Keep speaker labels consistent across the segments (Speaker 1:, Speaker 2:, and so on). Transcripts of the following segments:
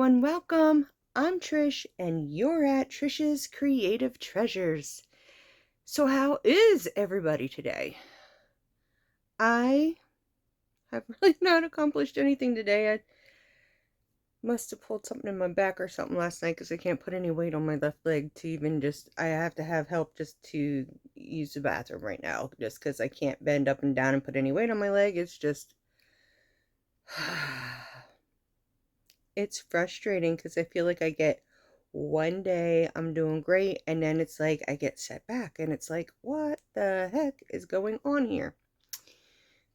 Speaker 1: everyone, welcome. I'm Trish and you're at Trish's Creative Treasures. So how is everybody today? I have really not accomplished anything today. I must have pulled something in my back or something last night because I can't put any weight on my left leg to even I have to have help just to use the bathroom right now just because I can't bend up and down and put any weight on my leg. It's just it's frustrating because I feel like I get one day I'm doing great and then it's like I get set back and it's like, what the heck is going on here?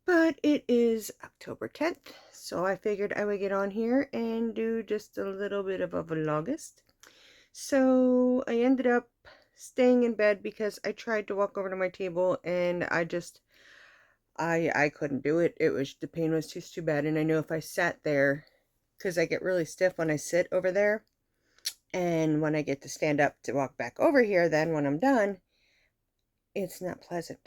Speaker 1: But it is October 10th, so I figured I would get on here and do just a little bit of a vlogist. So I ended up staying in bed because I tried to walk over to my table and I couldn't do it. The pain was just too bad, and I know if I sat there, because I get really stiff when I sit over there, and when I get to stand up to walk back over here, then when I'm done, it's not pleasant.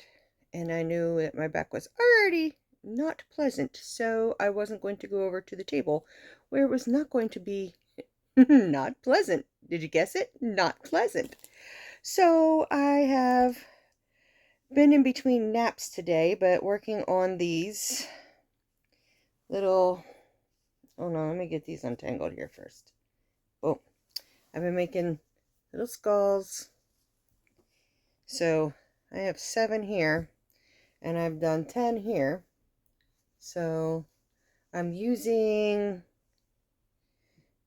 Speaker 1: And I knew that my back was already not pleasant, so I wasn't going to go over to the table where it was not going to be not pleasant. Did you guess it? Not pleasant. So I have been in between naps today, but working on these little, oh no, let me get these untangled here first. Oh, I've been making little skulls. So I have 7 here and I've done 10 here. So I'm using,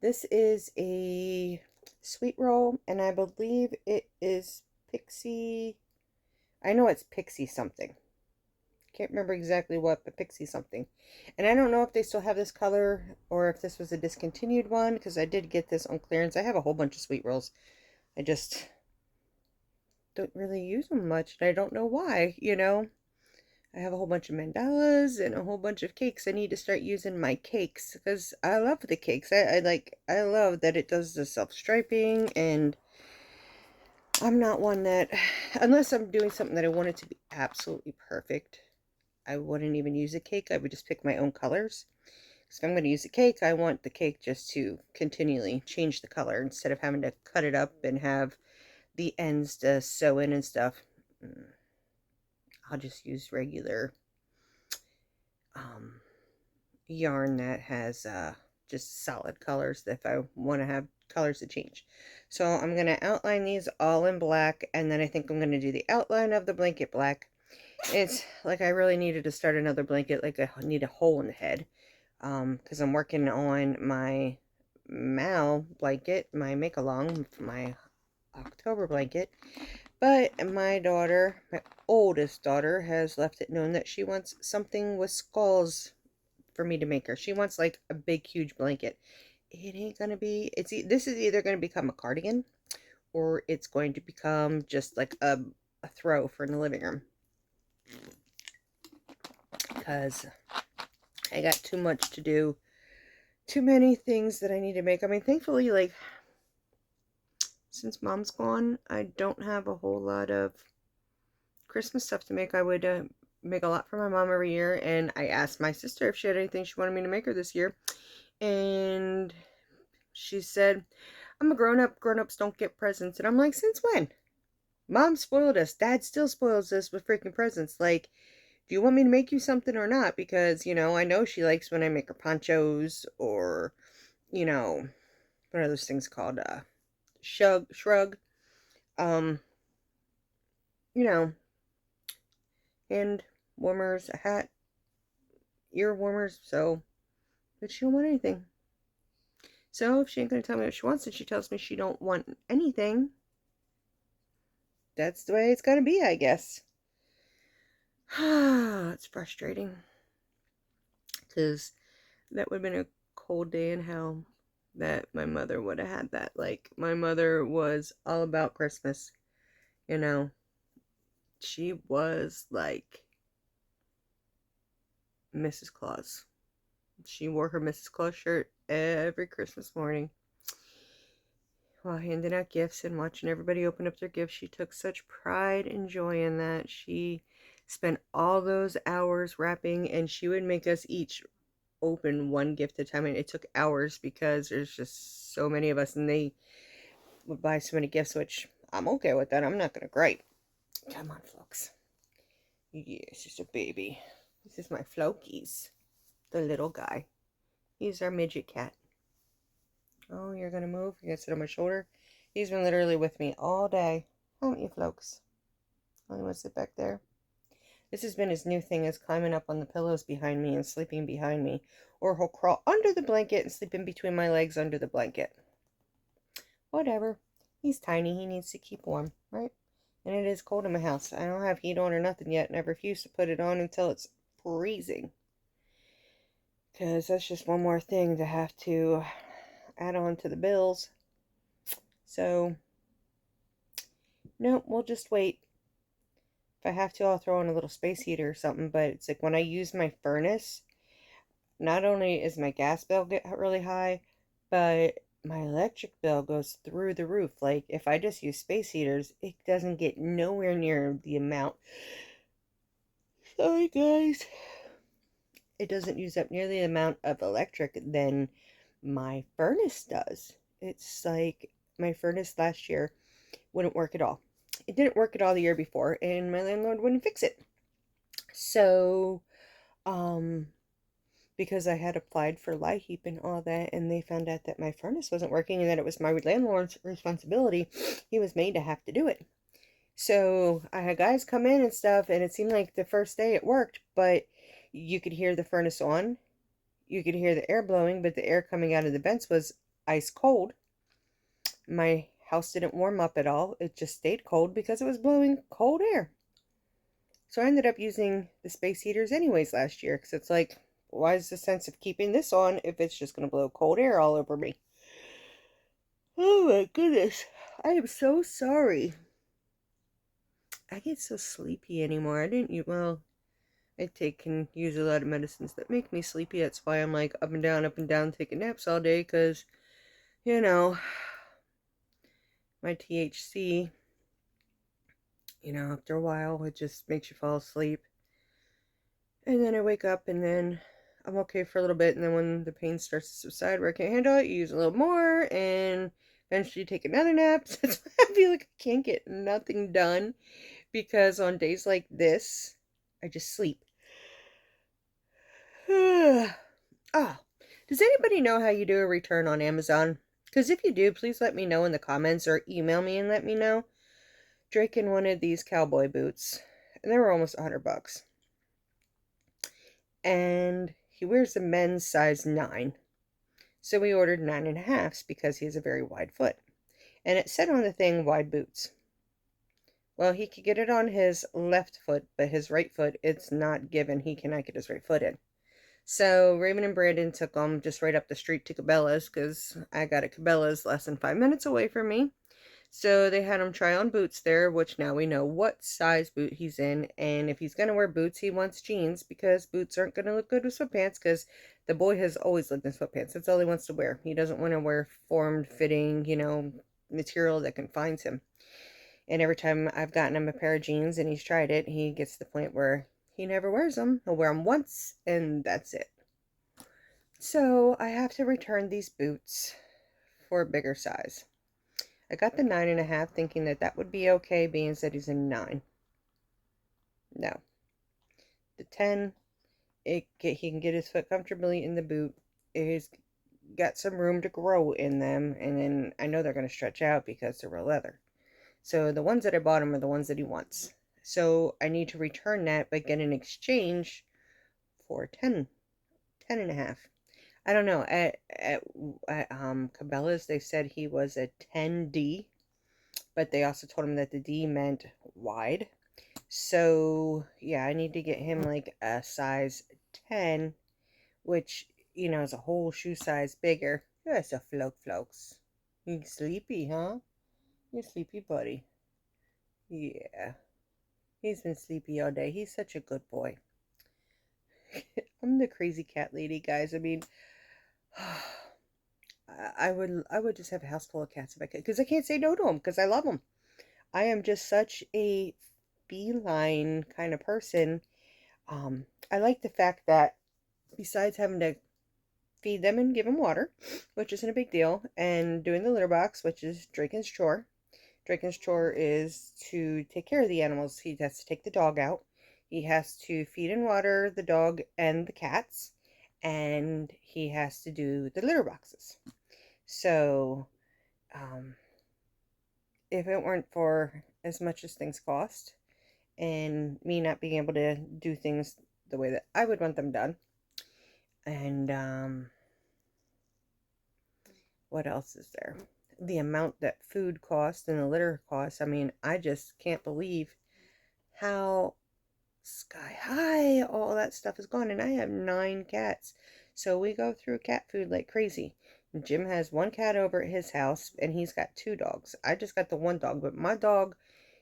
Speaker 1: this is a sweet roll and I believe it is Pixie. I know it's Pixie something. Can't remember exactly what, but Pixie something. And I don't know if they still have this color or if this was a discontinued one because I did get this on clearance. I have a whole bunch of sweet rolls. I just don't really use them much. And I don't know why, I have a whole bunch of mandalas and a whole bunch of cakes. I need to start using my cakes because I love the cakes. I love that it does the self-striping, and I'm not one that, unless I'm doing something that I want it to be absolutely perfect, I wouldn't even use a cake. I would just pick my own colors. Because if I'm going to use a cake, I want the cake just to continually change the color instead of having to cut it up and have the ends to sew in and stuff. I'll just use regular yarn that has just solid colors if I want to have colors to change. So I'm going to outline these all in black, and then I think I'm going to do the outline of the blanket black. It's like I really needed to start another blanket, like I need a hole in the head, because I'm working on my Mal blanket, my make-along, my October blanket. But my daughter, my oldest daughter, has left it known that she wants something with skulls for me to make her. She wants like a big, huge blanket. It ain't gonna be, this is either gonna become a cardigan or it's going to become just like a throw for in the living room. Because I got too much to do. Too many things that I need to make. I mean, thankfully, like, since Mom's gone, I don't have a whole lot of Christmas stuff to make. I would make a lot for my mom every year, and I asked my sister if she had anything she wanted me to make her this year, and she said, I'm a grown-up. Grown-ups don't get presents. And I'm like, since when? Mom spoiled us. Dad still spoils us with freaking presents. Like, do you want me to make you something or not? Because, I know she likes when I make her ponchos or, what are those things called? Shrug. Um, hand warmers, a hat, ear warmers. So, but she don't want anything. So if she ain't gonna tell me what she wants and she tells me she don't want anything, that's the way it's gonna be, I guess. It's frustrating. Because that would have been a cold day in hell that my mother would have had that. Like, my mother was all about Christmas. She was like Mrs. Claus. She wore her Mrs. Claus shirt every Christmas morning. While handing out gifts and watching everybody open up their gifts, she took such pride and joy in that. She spent all those hours wrapping, and she would make us each open one gift at a time, and it took hours because there's just so many of us, and they would buy so many gifts, which I'm okay with that. I'm not gonna gripe. Come on, Flux. Yes, just a baby. This is my Flokies, the little guy. He's our midget cat. Oh, you're gonna move? You're gonna sit on my shoulder? He's been literally with me all day. Haven't you, Flokes? Oh, you wanna sit back there? This has been his new thing, is climbing up on the pillows behind me and sleeping behind me. Or he'll crawl under the blanket and sleep in between my legs under the blanket. Whatever. He's tiny. He needs to keep warm, right? And it is cold in my house. I don't have heat on or nothing yet, and I refuse to put it on until it's freezing. Because that's just one more thing to have to add on to the bills. So, no, we'll just wait. If I have to, I'll throw in a little space heater or something. But it's like when I use my furnace, not only is my gas bill get really high, but my electric bill goes through the roof. Like, if I just use space heaters, it doesn't get nowhere near the amount. Sorry, guys. It doesn't use up nearly the amount of electric than my furnace does. It's like my furnace last year wouldn't work at all. It didn't work at all the year before, and my landlord wouldn't fix it. So, because I had applied for LIHEAP and all that, and they found out that my furnace wasn't working and that it was my landlord's responsibility, he was made to have to do it. So I had guys come in and stuff, and it seemed like the first day it worked, but you could hear the furnace on, you could hear the air blowing, but the air coming out of the vents was ice cold. My house didn't warm up at all. It just stayed cold because it was blowing cold air. So I ended up using the space heaters anyways last year, because it's like, why is the sense of keeping this on if it's just going to blow cold air all over me? Oh my goodness. I am so sorry. I get so sleepy anymore. I didn't use, well, I take and use a lot of medicines that make me sleepy. That's why I'm like up and down, taking naps all day, because, you know, my THC, after a while, it just makes you fall asleep. And then I wake up, and then I'm okay for a little bit, and then when the pain starts to subside where I can't handle it, you use a little more, and eventually take another nap. So that's why I feel like I can't get nothing done, because on days like this, I just sleep. Oh, does anybody know how you do a return on Amazon? Because if you do, please let me know in the comments, or email me and let me know. Draken wanted these cowboy boots, and they were almost $100. And he wears a men's size 9. So we ordered 9.5s because he has a very wide foot. And it said on the thing, wide boots. Well, he could get it on his left foot, but his right foot, it's not given. He cannot get his right foot in. So Raymond and Brandon took them just right up the street to Cabela's, because I got a Cabela's less than 5 minutes away from me. So they had him try on boots there, which now we know what size boot he's in. And if he's going to wear boots, he wants jeans, because boots aren't going to look good with sweatpants, because the boy has always lived in sweatpants. That's all he wants to wear. He doesn't want to wear form-fitting, material that confines him. And every time I've gotten him a pair of jeans and he's tried it, he gets to the point where he never wears them. He'll wear them once, and that's it. So I have to return these boots for a bigger size. I got the 9.5 thinking that would be okay, being that he's a 9. No. The 10, he can get his foot comfortably in the boot. He's got some room to grow in them, and then I know they're going to stretch out because they're real leather. So the ones that I bought him are the ones that he wants. So I need to return that, but get an exchange for 10.5. I don't know. At Cabela's, they said he was a 10D, but they also told him that the D meant wide. So yeah, I need to get him like a size 10, which, is a whole shoe size bigger. Yes, a Flokes. You sleepy, huh? You sleepy, buddy? Yeah. He's been sleepy all day. He's such a good boy. I'm the crazy cat lady, guys. I mean, I would just have a house full of cats if I could, because I can't say no to them, because I love them. I am just such a feline kind of person. I like the fact that besides having to feed them and give them water, which isn't a big deal, and doing the litter box, which is Draken's chore. Draken's chore is to take care of the animals. He has to take the dog out. He has to feed and water the dog and the cats, and he has to do the litter boxes. So, if it weren't for as much as things cost, and me not being able to do things the way that I would want them done, and what else is there? The amount that food costs and the litter costs. I mean, I just can't believe how sky high all that stuff is gone. And I have 9 cats. So we go through cat food like crazy. Jim has 1 cat over at his house and he's got 2 dogs. I just got the 1 dog, but my dog,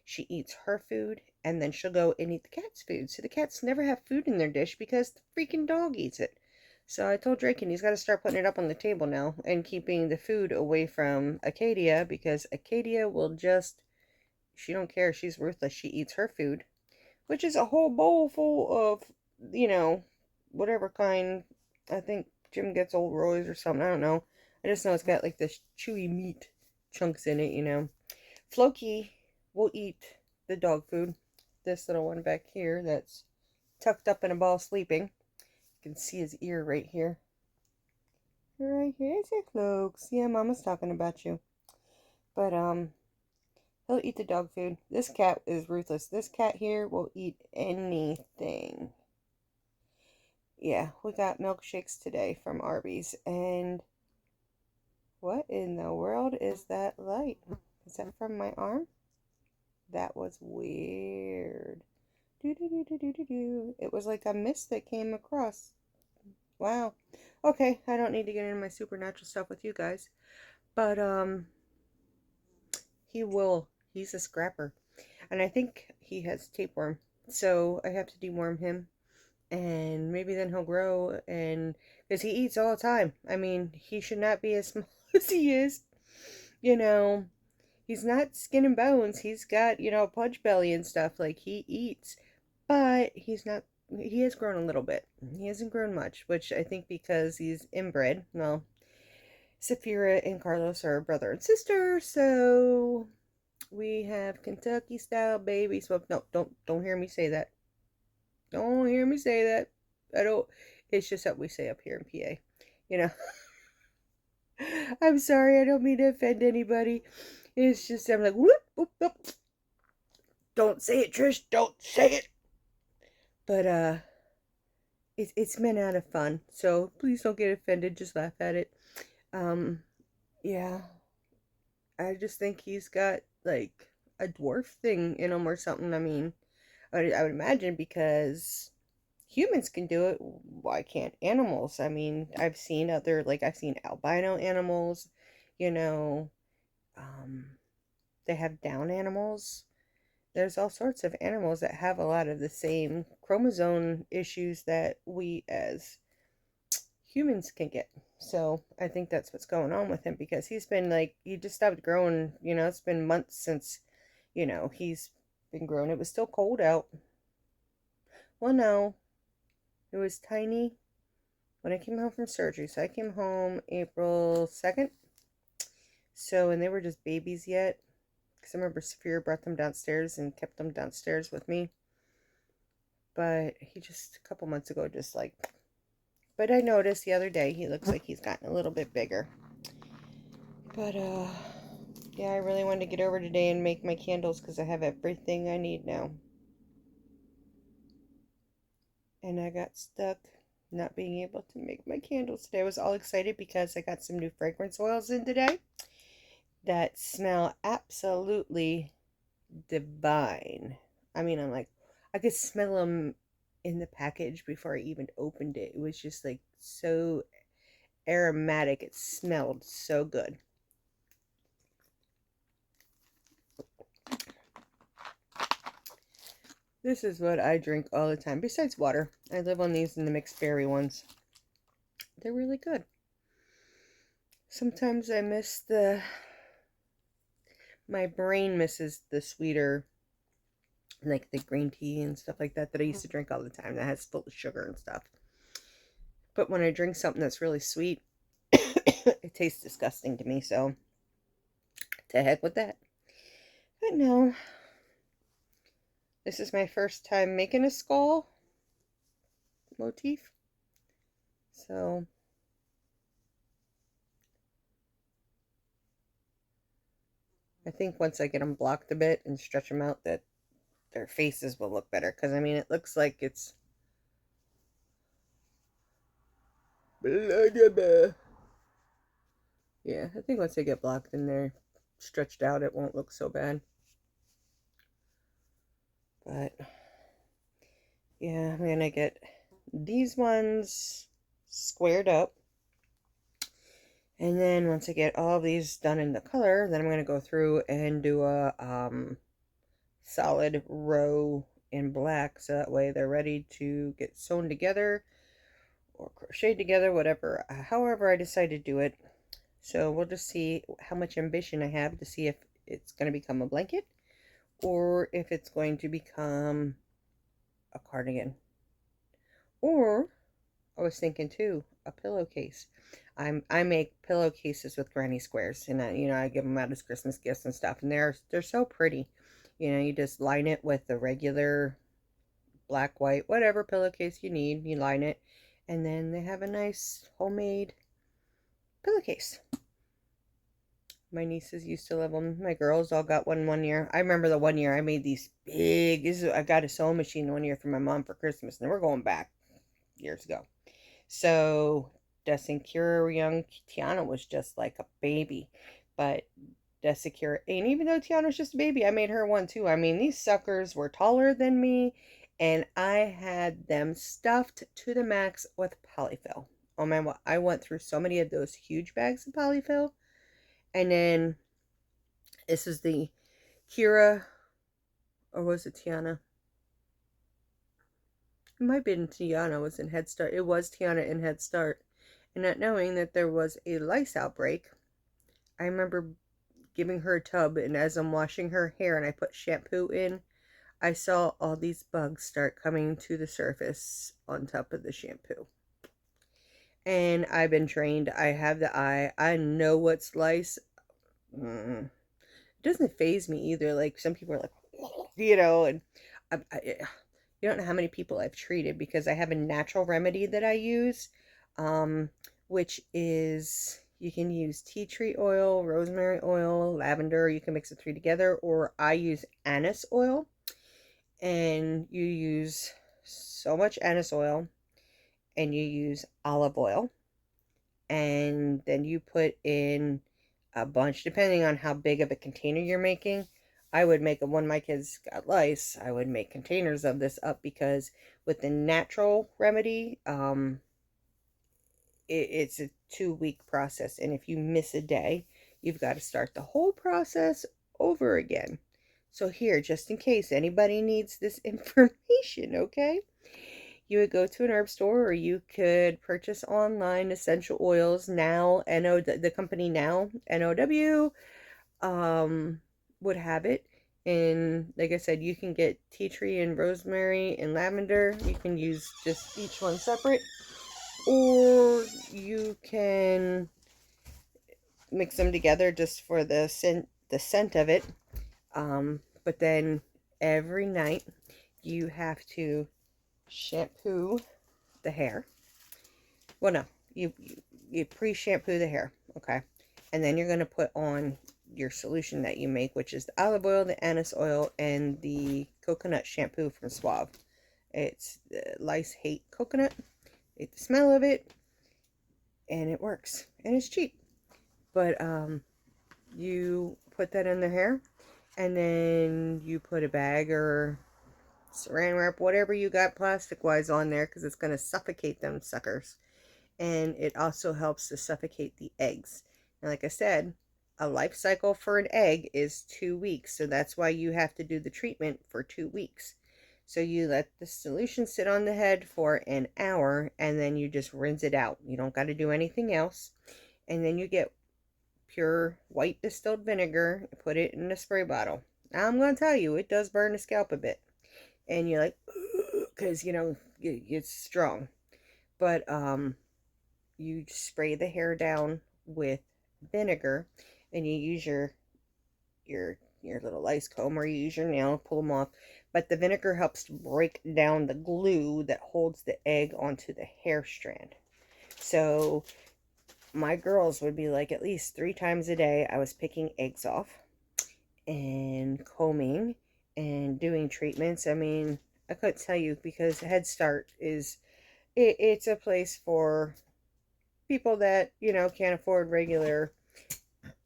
Speaker 1: she eats her food and then she'll go and eat the cat's food. So the cats never have food in their dish because the freaking dog eats it. So I told Drake, and he's got to start putting it up on the table now and keeping the food away from Acadia, because Acadia will just, she don't care. She's ruthless. She eats her food, which is a whole bowl full of, whatever kind. I think Jim gets Old Roy's or something. I don't know. I just know it's got like this chewy meat chunks in it. Floki will eat the dog food. This little one back here that's tucked up in a ball sleeping. You can see his ear right here. Right here is it, Cloaks. Yeah, Mama's talking about you. But, he'll eat the dog food. This cat is ruthless. This cat here will eat anything. Yeah, we got milkshakes today from Arby's. And what in the world is that light? Is that from my arm? That was weird. Do-do-do-do-do-do. It was like a mist that came across. Wow. Okay, I don't need to get into my supernatural stuff with you guys. But, he's a scrapper. And I think he has tapeworm. So I have to deworm him. And maybe then he'll grow. And because he eats all the time. I mean, he should not be as small as he is. He's not skin and bones. He's got, punch belly and stuff. Like, he eats. But he's not, he has grown a little bit. He hasn't grown much, which I think because he's inbred. Well, Sapphira and Carlos are brother and sister, so we have Kentucky style babies. Well, no, don't hear me say that. Don't hear me say that. I don't. It's just that we say up here in PA. You know. I'm sorry. I don't mean to offend anybody. It's just I'm like whoop, whoop, whoop. Don't say it, Trish. Don't say it. But it's meant out of fun. So please don't get offended. Just laugh at it. Yeah. I just think he's got like a dwarf thing in him or something. I mean, I would imagine because humans can do it. Why can't animals? I mean, I've seen albino animals, you know, they have down animals. There's all sorts of animals that have a lot of the same chromosome issues that we as humans can get. So I think that's what's going on with him, because he's been like, he just stopped growing. It's been months since, he's been growing. It was still cold out. Well, no, it was tiny when I came home from surgery. So I came home April 2nd. So, and they were just babies yet. Because I remember Saphira brought them downstairs and kept them downstairs with me. But he just, a couple months ago, just like, but I noticed the other day, he looks like he's gotten a little bit bigger. But, yeah, I really wanted to get over today and make my candles because I have everything I need now. And I got stuck not being able to make my candles today. I was all excited because I got some new fragrance oils in today that smell absolutely divine. I mean, I'm like, I could smell them in the package before I even opened it. It was just like so aromatic. It smelled so good. This is what I drink all the time, besides water. I live on these in the mixed berry ones. They're really good. Sometimes I miss my brain misses the sweeter, like the green tea and stuff like that I used to drink all the time that has full of sugar and stuff. But when I drink something that's really sweet, it tastes disgusting to me, so to heck with that. But no, this is my first time making a skull motif. So I think once I get them blocked a bit and stretch them out, that their faces will look better. Because, I mean, it looks like it's... Yeah, I think once they get blocked and they're stretched out, it won't look so bad. But, yeah, I'm going to get these ones squared up. And then once I get all these done in the color, then I'm going to go through and do a solid row in black, so that way they're ready to get sewn together or crocheted together, whatever, however I decide to do it. So we'll just see how much ambition I have to see if it's going to become a blanket or if it's going to become a cardigan. Or I was thinking too, a pillowcase. I make pillowcases with granny squares, and I give them out as Christmas gifts and stuff, and they're so pretty. You just line it with the regular black, white, whatever pillowcase you need. You line it, and then they have a nice homemade pillowcase. My nieces used to love them. My girls all got one year. I remember the one year I made these big. I got a sewing machine one year for my mom for Christmas, and we're going back years ago. So Kira were young. Tiana was just like a baby, but Kira, and even though Tiana was just a baby, I made her one too. I mean, these suckers were taller than me, and I had them stuffed to the max with polyfill. Oh man, I went through so many of those huge bags of polyfill. And then this is the Kira, or was it Tiana? It might have been Tiana was in Head Start. It was Tiana in Head Start. And not knowing that there was a lice outbreak, I remember giving her a tub, and as I'm washing her hair and I put shampoo in, I saw all these bugs start coming to the surface on top of the shampoo. And I've been trained. I have the eye. I know what's lice. It doesn't faze me either. Like some people are like, and you don't know how many people I've treated because I have a natural remedy that I use, which is you can use tea tree oil, rosemary oil, lavender. You can mix the three together, or I use anise oil, and you use so much anise oil, and you use olive oil, and then you put in a bunch, depending on how big of a container you're making. I would make, when my kids got lice, I would make containers of this up, because with the natural remedy, it's a 2-week process. And if you miss a day, you've got to start the whole process over again. So here, just in case anybody needs this information, okay? You would go to an herb store, or you could purchase online essential oils. Now, the company Now, NOW, would have it. And like I said, you can get tea tree and rosemary and lavender. You can use just each one separate, or you can mix them together just for the scent of it. But then every night you have to shampoo the hair. Well, no, you pre-shampoo the hair, okay? And then you're going to put on your solution that you make, which is the olive oil, the anise oil, and the coconut shampoo from Suave. It's the lice hate coconut. Hate the smell of it, and it works, and it's cheap. But you put that in the hair, and then you put a bag or saran wrap, whatever you got plastic wise on there, because it's going to suffocate them suckers. And it also helps to suffocate the eggs. And like I said, a life cycle for an egg is 2 weeks, so that's why you have to do the treatment for 2 weeks. So you let the solution sit on the head for an hour, and then you just rinse it out. You don't got to do anything else. And then you get pure white distilled vinegar, put it in a spray bottle. Now I'm going to tell you, it does burn the scalp a bit. And you're like, because, it's strong. But you spray the hair down with vinegar, and you use your little ice comb, or you use your nail, pull them off. But the vinegar helps to break down the glue that holds the egg onto the hair strand. So my girls would be like, at least 3 times a day I was picking eggs off and combing and doing treatments. I mean, I couldn't tell you, because Head Start is it's a place for people that, you know, can't afford regular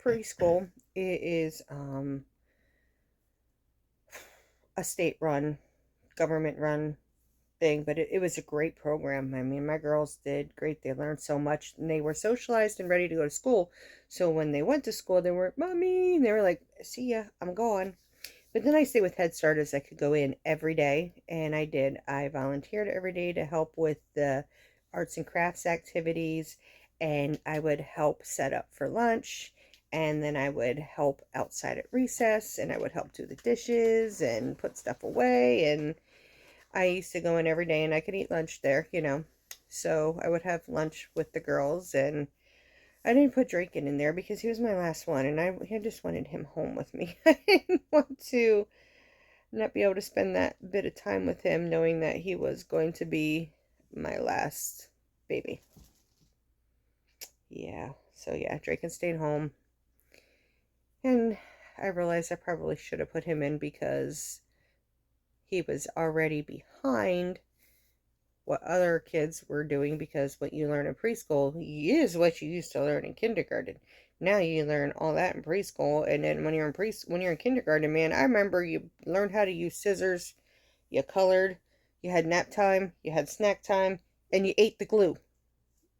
Speaker 1: preschool. It is a state run, government run thing, but it was a great program. I mean, my girls did great. They learned so much, and they were socialized and ready to go to school. So when they went to school, they were, Mommy, and they were like, see ya, I'm going. But then I stayed with Head Start as I could go in every day, and I did. I volunteered every day to help with the arts and crafts activities, and I would help set up for lunch, and then I would help outside at recess, and I would help do the dishes and put stuff away. And I used to go in every day, and I could eat lunch there, you know. So I would have lunch with the girls, and I didn't put Drake in there because he was my last one, and I just wanted him home with me. I didn't want to not be able to spend that bit of time with him, knowing that he was going to be my last baby. Yeah, so yeah, Drake stayed home. And I realized I probably should have put him in, because he was already behind what other kids were doing, because what you learn in preschool is what you used to learn in kindergarten. Now you learn all that in preschool, and then when you're in kindergarten, man, I remember you learned how to use scissors, you colored, you had nap time, you had snack time, and you ate the glue.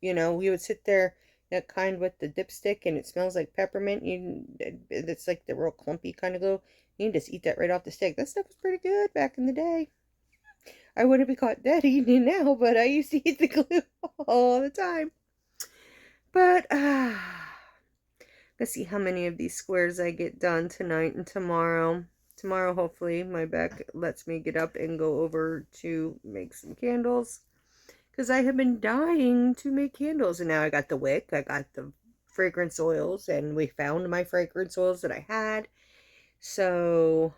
Speaker 1: You know, we would sit there, that kind with the dipstick, and it smells like peppermint. It's like the real clumpy kind of glue. You can just eat that right off the stick. That stuff was pretty good back in the day. I wouldn't be caught dead eating it now, but I used to eat the glue all the time. But let's see how many of these squares I get done tonight and tomorrow. Tomorrow, hopefully, my back lets me get up and go over to make some candles, because I have been dying to make candles. And now I got the wick, I got the fragrance oils, and we found my fragrance oils that I had. So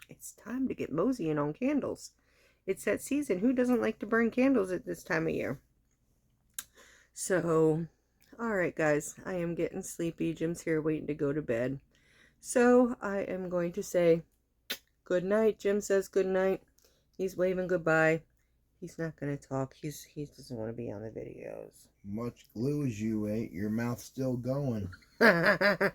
Speaker 1: it's time to get moseying on candles. It's that season. Who doesn't like to burn candles at this time of year? So, alright guys, I am getting sleepy. Jim's here waiting to go to bed. So, I am going to say good night. Jim says good night. He's waving goodbye. He's not going to talk. He doesn't want to be on the videos.
Speaker 2: Much glue as you ate, your mouth's still going.
Speaker 1: Uh-huh.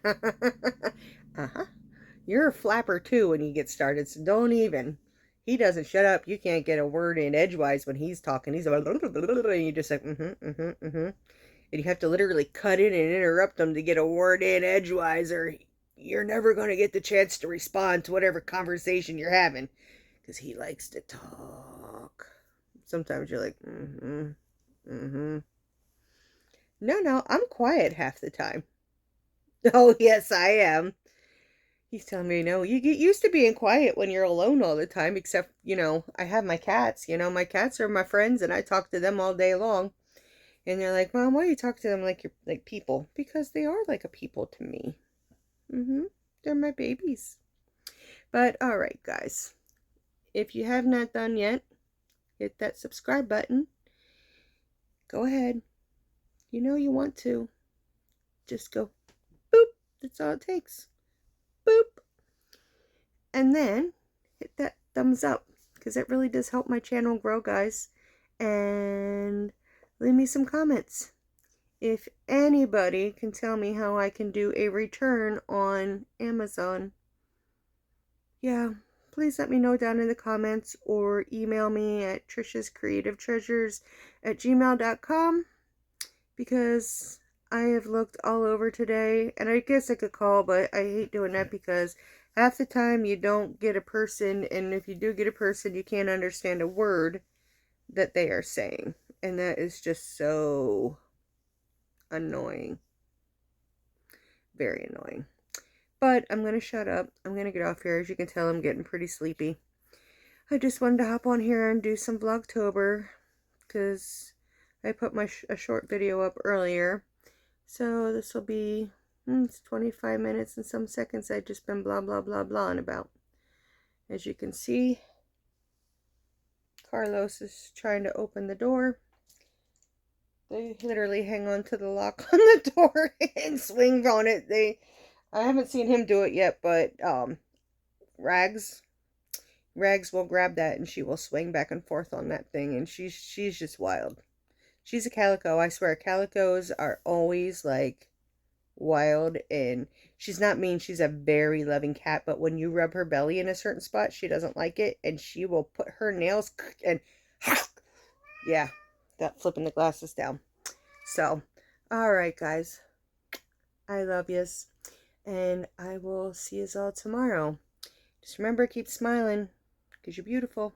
Speaker 1: You're a flapper too when you get started, so don't even. He doesn't shut up. You can't get a word in edgewise when he's talking. He's like, and you just like, and you have to literally cut in and interrupt him to get a word in edgewise, or you're never going to get the chance to respond to whatever conversation you're having, because he likes to talk. Sometimes you're like, No, I'm quiet half the time. Oh, yes, I am. He's telling me, no, you get used to being quiet when you're alone all the time, except, you know, I have my cats. You know, my cats are my friends, and I talk to them all day long. And they're like, Mom, why do you talk to them like you're like people? Because they are like a people to me. They're my babies. But, all right, guys. If you have not done yet, hit that subscribe button. Go ahead. You know you want to. Just go, boop. That's all it takes. Boop. And then hit that thumbs up, because it really does help my channel grow, guys. And leave me some comments. If anybody can tell me how I can do a return on Amazon, yeah, please let me know down in the comments, or email me at trishascreativetreasures@gmail.com, because I have looked all over today, and I guess I could call, but I hate doing that, because half the time you don't get a person, and if you do get a person, you can't understand a word that they are saying, and that is just so annoying. Very annoying. But I'm going to shut up. I'm going to get off here. As you can tell, I'm getting pretty sleepy. I just wanted to hop on here and do some Vlogtober, because I put a short video up earlier. So this will be it's 25 minutes and some seconds I've just been blah blah blah blahing about. As you can see, Carlos is trying to open the door. They literally hang on to the lock on the door and swing on it. I haven't seen him do it yet, but Rags will grab that and she will swing back and forth on that thing, and she's just wild. She's a calico. I swear, calicos are always like wild, and she's not mean. She's a very loving cat, but when you rub her belly in a certain spot, she doesn't like it, and she will put her nails and yeah, that flipping the glasses down. So, all right, guys, I love yous, and I will see yous all tomorrow. Just remember, keep smiling, because you're beautiful.